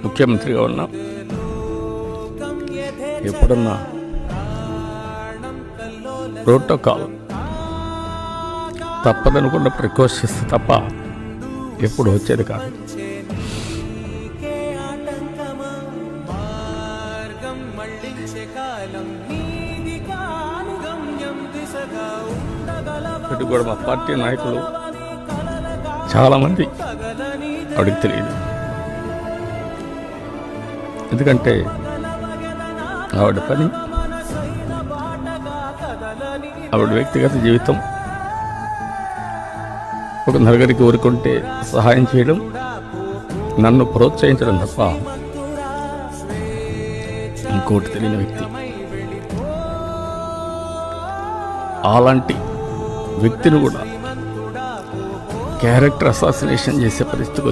ముఖ్యమంత్రిగా ఉన్నా ఎప్పుడన్నా ప్రోటోకాల్ తప్పదనుకున్న ప్రికాషన్స్ తప్ప ఎప్పుడు వచ్చేది కాదు. ఇటు కూడా మా పార్టీ నాయకులు చాలామంది ఆవిడకి తెలియదు. ఎందుకంటే ఆవిడ పని, ఆవిడ వ్యక్తిగత జీవితం ఒక నలుగురికి ఊరుకుంటే సహాయం చేయడం, నన్ను ప్రోత్సహించడం తప్ప ఇంకోటి తెలియని వ్యక్తి. అలాంటి వ్యక్తిని కూడా క్యారెక్టర్ అసాసినేషన్ చేసే పరిస్థితికి